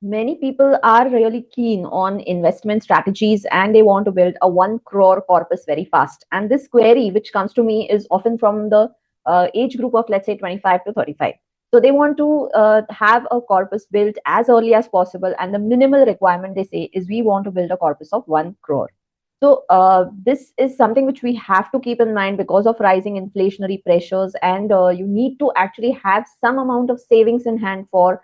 Many people are really keen on investment strategies and they want to build a 1 crore corpus very fast. And this query, which comes to me, is often from the age group of, let's say, 25 to 35. So they want to have a corpus built as early as possible. And the minimal requirement they say is we want to build a corpus of 1 crore. So this is something which we have to keep in mind because of rising inflationary pressures, and you need to actually have some amount of savings in hand for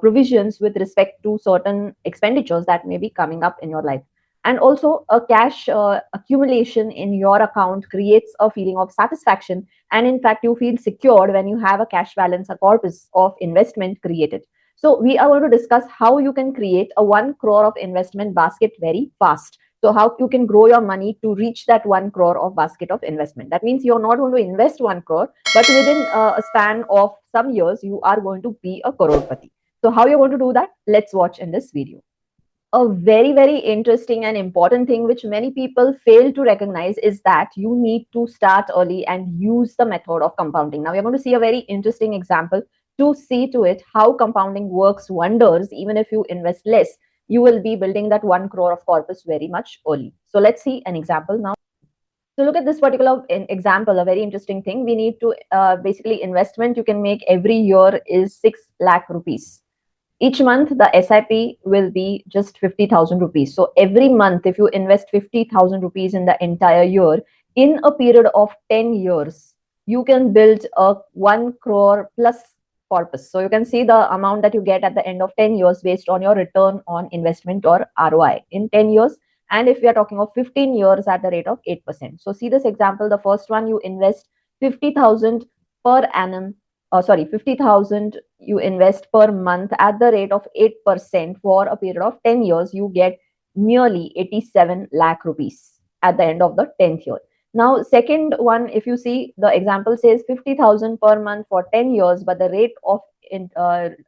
provisions with respect to certain expenditures that may be coming up in your life. And also, a cash accumulation in your account creates a feeling of satisfaction. And in fact, you feel secured when you have a cash balance, a corpus of investment created. So, we are going to discuss how you can create a 1 crore of investment basket very fast. So, how you can grow your money to reach that 1 crore of basket of investment. That means you're not going to invest 1 crore, but within a span of some years, you are going to be a crorepati. So how you're going to do that? Let's watch in this video. A very, very interesting and important thing which many people fail to recognize is that you need to start early and use the method of compounding. Now, we're going to see a very interesting example to see to it how compounding works wonders. Even if you invest less, you will be building that 1 crore of corpus very much early. So let's see an example now. So look at this particular example, a very interesting thing. We need to basically investment you can make every year is 6 lakh rupees. Each month the SIP will be just 50,000 rupees. So every month, if you invest 50,000 rupees in the entire year, in a period of 10 years, you can build a 1 crore plus corpus. So you can see the amount that you get at the end of 10 years based on your return on investment or ROI in 10 years. And if we are talking of 15 years at the rate of 8%. So see this example, the first one, you invest 50,000 per annum, sorry, 50,000 you invest per month at the rate of 8% for a period of 10 years, you get nearly 87 lakh rupees at the end of the 10th year. Now, second one, if you see the example says 50,000 per month for 10 years, but the rate of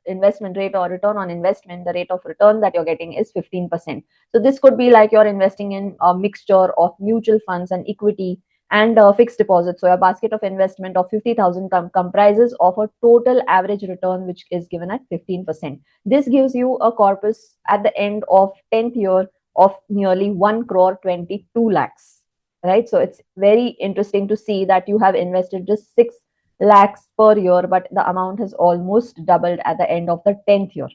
investment rate or return on investment, the rate of return that you're getting is 15%. So this could be like you're investing in a mixture of mutual funds and equity and fixed deposit. So a basket of investment of 50,000 comprises of a total average return which is given at 15%. This gives you a corpus at the end of 10th year of nearly 1 crore 22 lakhs, right? So it's very interesting to see that you have invested just 6 lakhs per year, but the amount has almost doubled at the end of the 10th year.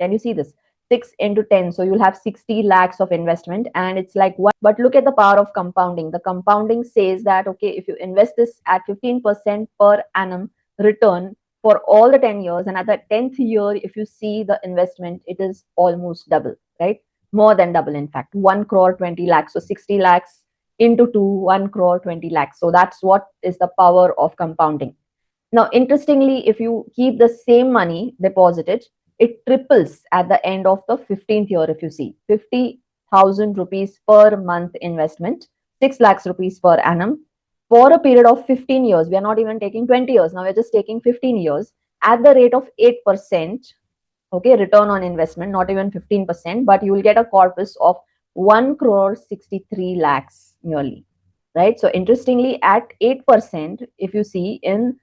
Can you see this? 6 into 10, so you'll have 60 lakhs of investment, and it's like one. But look at the power of compounding. The compounding says that, okay, if you invest this at 15% per annum return for all the 10 years, and at the 10th year, if you see the investment, it is almost double, right? More than double, in fact. 1 crore 20 lakhs, so 60 lakhs into 2, 1 crore 20 lakhs. So that's what is the power of compounding. Now, interestingly, if you keep the same money deposited, it triples at the end of the 15th year. If you see 50,000 rupees per month investment, 6 lakhs rupees per annum for a period of 15 years. We are not even taking 20 years. Now we're just taking 15 years at the rate of 8%. Okay, return on investment, not even 15%, but you will get a corpus of 1 crore 63 lakhs nearly, right? So interestingly, at 8%, if you see in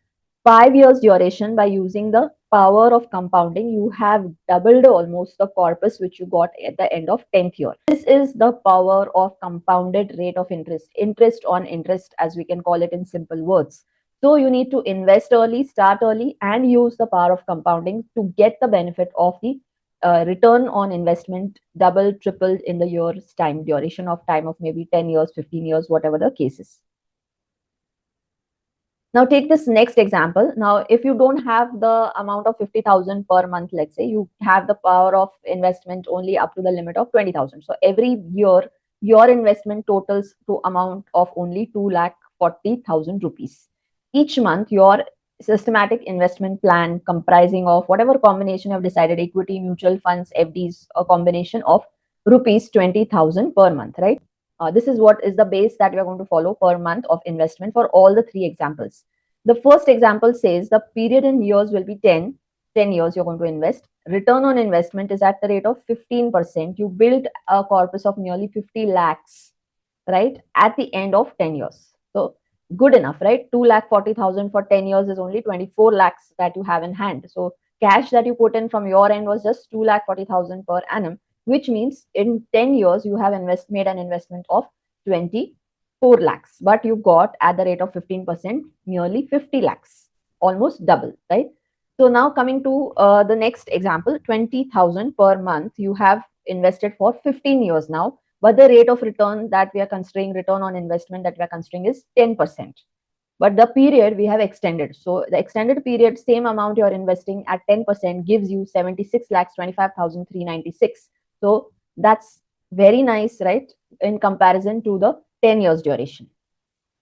5 years duration, by using the power of compounding, you have doubled almost the corpus which you got at the end of 10th year. This is the power of compounded rate of interest, interest on interest, as we can call it in simple words. So you need to invest early, start early, and use the power of compounding to get the benefit of the return on investment double, tripled in the year's time, duration of time of maybe 10 years, 15 years, whatever the case is. Now take this next example. Now, if you don't have the amount of 50,000 per month, let's say you have the power of investment only up to the limit of 20,000. So every year, your investment totals to amount of only 2,40,000 rupees. Each month, your systematic investment plan comprising of whatever combination you have decided, equity, mutual funds, FDs, a combination of rupees 20,000 per month, right? This is what is the base that we are going to follow per month of investment for all the three examples. The first example says the period in years will be 10 years you're going to invest. Return on investment is at the rate of 15%. You build a corpus of nearly 50 lakhs, right, at the end of 10 years. So good enough, right? 2,40,000 for 10 years is only 24 lakhs that you have in hand. So cash that you put in from your end was just 2,40,000 per annum, which means in 10 years you have made an investment of 24 lakhs, but you got at the rate of 15% nearly 50 lakhs, almost double, right? So now coming to the next example, 20,000 per month you have invested for 15 years now, but the rate of return that we are considering, return on investment that we are considering, is 10%. But the period we have extended. So the extended period, same amount you are investing at 10% gives you 76 lakhs 25,396. So that's very nice, right? In comparison to the 10 years duration.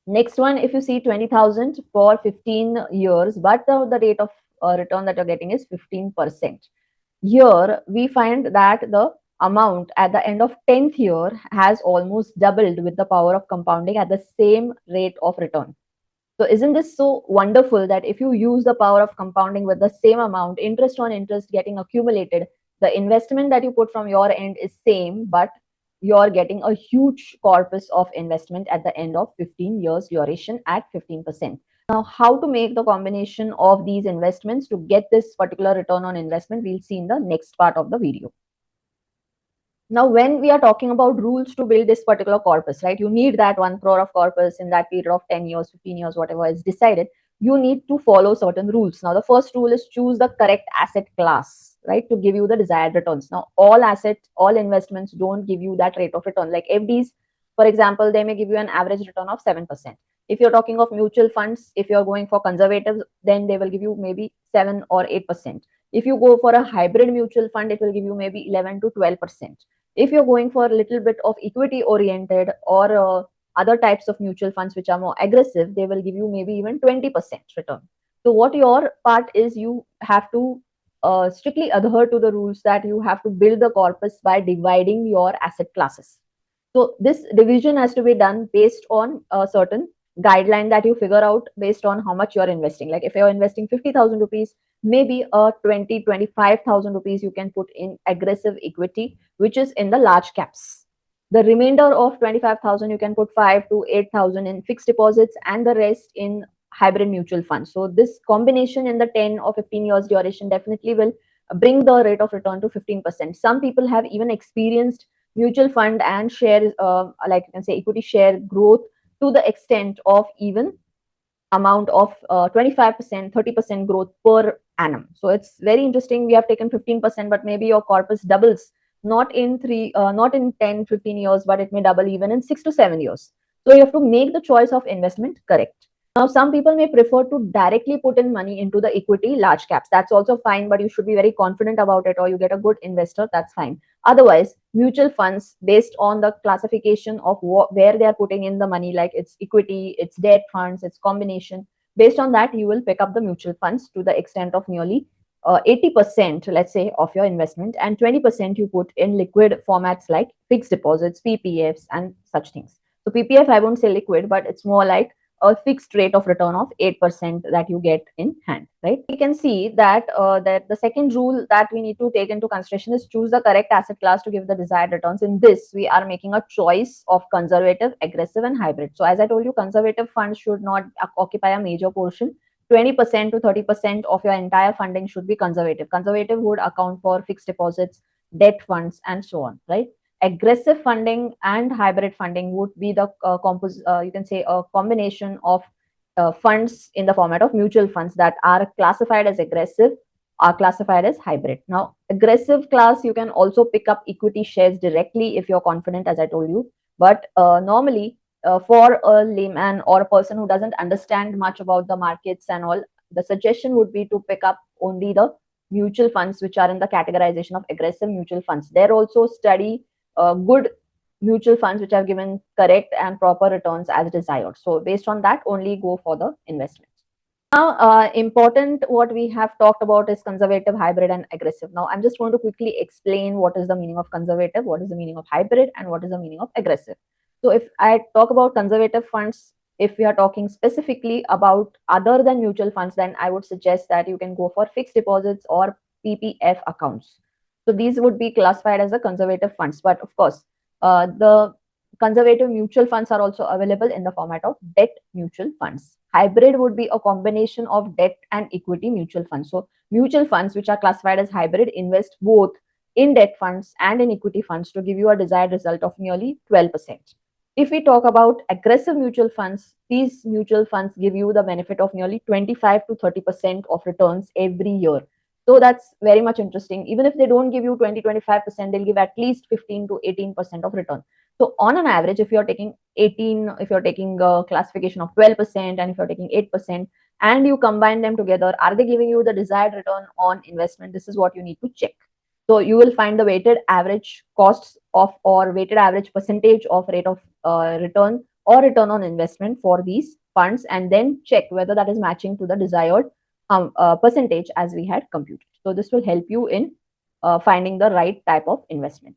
Next one, if you see 20,000 for 15 years, but the rate of return that you're getting is 15%. Here we find that the amount at the end of 10th year has almost doubled with the power of compounding at the same rate of return. So isn't this so wonderful that if you use the power of compounding with the same amount, interest on interest getting accumulated, the investment that you put from your end is same, but you're getting a huge corpus of investment at the end of 15 years duration at 15%. Now, how to make the combination of these investments to get this particular return on investment, we'll see in the next part of the video. Now, when we are talking about rules to build this particular corpus, right, you need that 1 crore of corpus in that period of 10 years, 15 years, whatever is decided. You need to follow certain rules. Now, the first rule is choose the correct asset class, right, to give you the desired returns. Now, all assets, all investments don't give you that rate of return. Like FDs, for example, they may give you an average return of 7%. If you're talking of mutual funds, if you're going for conservative, then they will give you maybe 7 or 8%. If you go for a hybrid mutual fund, it will give you maybe 11 to 12%. If you're going for a little bit of equity oriented or other types of mutual funds which are more aggressive, they will give you maybe even 20% return. So what your part is, you have to strictly adhere to the rules that you have to build the corpus by dividing your asset classes. So this division has to be done based on a certain guideline that you figure out based on how much you're investing. Like if you're investing 50,000 rupees, maybe 25,000 rupees you can put in aggressive equity, which is in the large caps. The remainder of 25,000 you can put 5 to 8,000 in fixed deposits and the rest in hybrid mutual funds. So this combination in the 10 or 15 years duration definitely will bring the rate of return to 15%. Some people have even experienced mutual fund and share, like you can say equity share growth to the extent of even amount of 25%, 30% growth per annum. So it's very interesting. We have taken 15%, but maybe your corpus doubles, not in 10, 15 years, but it may double even in 6 to 7 years. So you have to make the choice of investment correct. Now, some people may prefer to directly put in money into the equity large caps. That's also fine, but you should be very confident about it, or you get a good investor. That's fine. Otherwise, mutual funds, based on the classification of where they are putting in the money, like it's equity, it's debt funds, it's combination. Based on that, you will pick up the mutual funds to the extent of nearly 80%, let's say, of your investment, and 20% you put in liquid formats like fixed deposits, PPFs, and such things. So PPF, I won't say liquid, but it's more like a fixed rate of return of 8% that you get in hand, right? We can see that that the second rule that we need to take into consideration is choose the correct asset class to give the desired returns. In this, we are making a choice of conservative, aggressive, and hybrid. So as I told you, conservative funds should not occupy a major portion. 20% to 30% of your entire funding should be conservative. Conservative would account for fixed deposits, debt funds, and so on, right? Aggressive funding and hybrid funding would be the you can say a combination of funds in the format of mutual funds that are classified as aggressive, are classified as hybrid. Now, aggressive class, you can also pick up equity shares directly if you're confident, as I told you. But normally, for a layman or a person who doesn't understand much about the markets and all, the suggestion would be to pick up only the mutual funds which are in the categorization of aggressive mutual funds. They're also study good mutual funds which have given correct and proper returns as desired. So based on that, only go for the investment. Now, important what we have talked about is conservative, hybrid, and aggressive. Now, I'm just going to quickly explain what is the meaning of conservative, what is the meaning of hybrid, and what is the meaning of aggressive. So if I talk about conservative funds, if we are talking specifically about other than mutual funds, then I would suggest that you can go for fixed deposits or PPF accounts. So these would be classified as the conservative funds. But of course, the conservative mutual funds are also available in the format of debt mutual funds. Hybrid would be a combination of debt and equity mutual funds. So mutual funds, which are classified as hybrid, invest both in debt funds and in equity funds to give you a desired result of nearly 12%. If we talk about aggressive mutual funds, these mutual funds give you the benefit of nearly 25 to 30% of returns every year. So that's very much interesting. Even if they don't give you 20-25%, they'll give at least 15 to 18% of return. So on an average, if you're taking 18, if you're taking a classification of 12%, and if you're taking 8%, and you combine them together, are they giving you the desired return on investment? This is what you need to check. So you will find the weighted average costs of, or weighted average percentage of rate of return or return on investment for these funds, and then check whether that is matching to the desired percentage as we had computed. So this will help you in finding the right type of investment.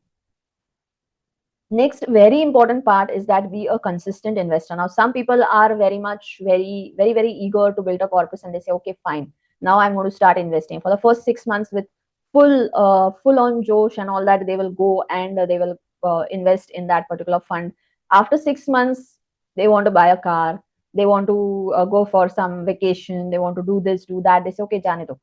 Next, very important part is that be a consistent investor. Now, some people are very eager to build a corpus, and they say, okay, fine. Now I'm going to start investing. For the first 6 months with full on Josh and all that, they will go and they will invest in that particular fund. After 6 months, they want to buy a car. They want to go for some vacation. They want to do this, do that. They say, okay, jane do.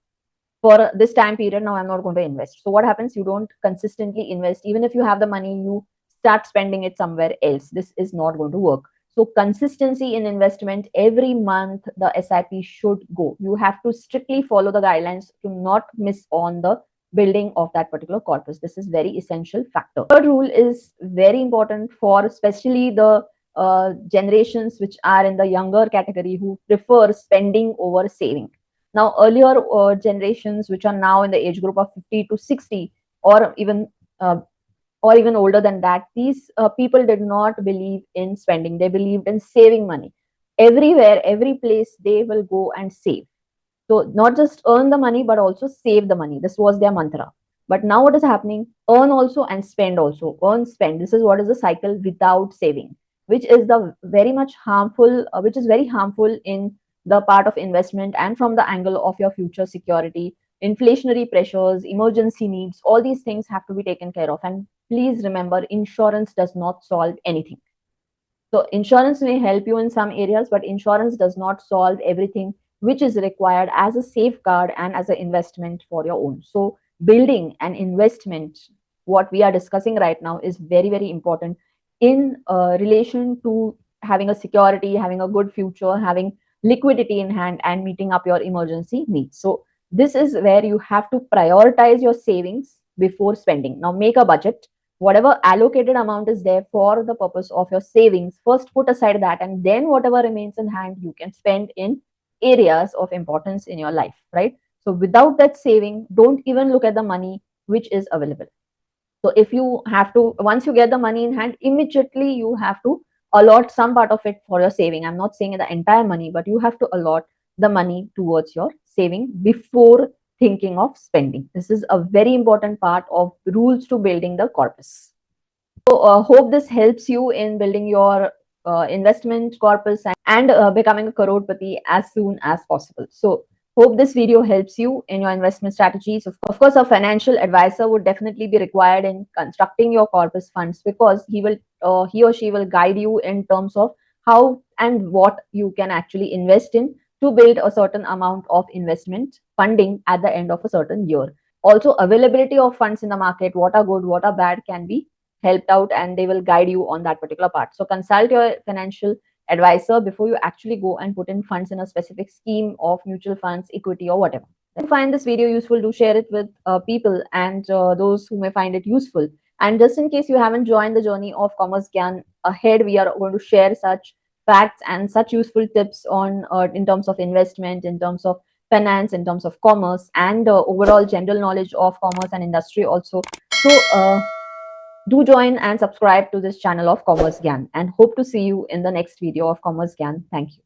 For this time period, now I'm not going to invest. So what happens? You don't consistently invest. Even if you have the money, you start spending it somewhere else. This is not going to work. So consistency in investment, every month the SIP should go. You have to strictly follow the guidelines to not miss on the building of that particular corpus. This is very essential factor. Third rule is very important for especially the generations which are in the younger category who prefer spending over saving. Now, earlier generations, which are now in the age group of 50 to 60, or even older than that, these people did not believe in spending. They believed in saving money. Everywhere, every place, they will go and save. So not just earn the money, but also save the money. This was their mantra. But now what is happening? Earn also and spend also. Earn, spend. This is what is the cycle without saving, which is the very much harmful, which is very harmful in the part of investment and from the angle of your future security. Inflationary pressures, emergency needs, all these things have to be taken care of. And please remember, insurance does not solve anything. So insurance may help you in some areas, but insurance does not solve everything which is required as a safeguard and as an investment for your own. So building an investment, what we are discussing right now, is very, very important in relation to having a security, having a good future, having liquidity in hand, and meeting up your emergency needs. So this is where you have to prioritize your savings before spending. Now make a budget. Whatever allocated amount is there for the purpose of your savings, first put aside that, and then whatever remains in hand, you can spend in areas of importance in your life, right? So without that saving, don't even look at the money which is available. So if you have to, once you get the money in hand, immediately you have to allot some part of it for your saving. I'm not saying the entire money, but you have to allot the money towards your saving before thinking of spending. This is a very important part of rules to building the corpus. So hope this helps you in building your investment corpus and becoming a crorepati as soon as possible. So hope this video helps you in your investment strategies. Of course, a financial advisor would definitely be required in constructing your corpus funds, because he or she will guide you in terms of how and what you can actually invest in to build a certain amount of investment funding at the end of a certain year. Also, availability of funds in the market, what are good, what are bad, can be helped out, and they will guide you on that particular part. So consult your financial advisor before you actually go and put in funds in a specific scheme of mutual funds, equity, or whatever. If you find this video useful, do share it with people and those who may find it useful. And just in case you haven't joined the journey of Commerce GYAN, ahead we are going to share such facts and such useful tips on in terms of investment, in terms of finance, in terms of commerce, and overall general knowledge of commerce and industry also. So do join and subscribe to this channel of Commerce GYAN, and hope to see you in the next video of Commerce GYAN. Thank you.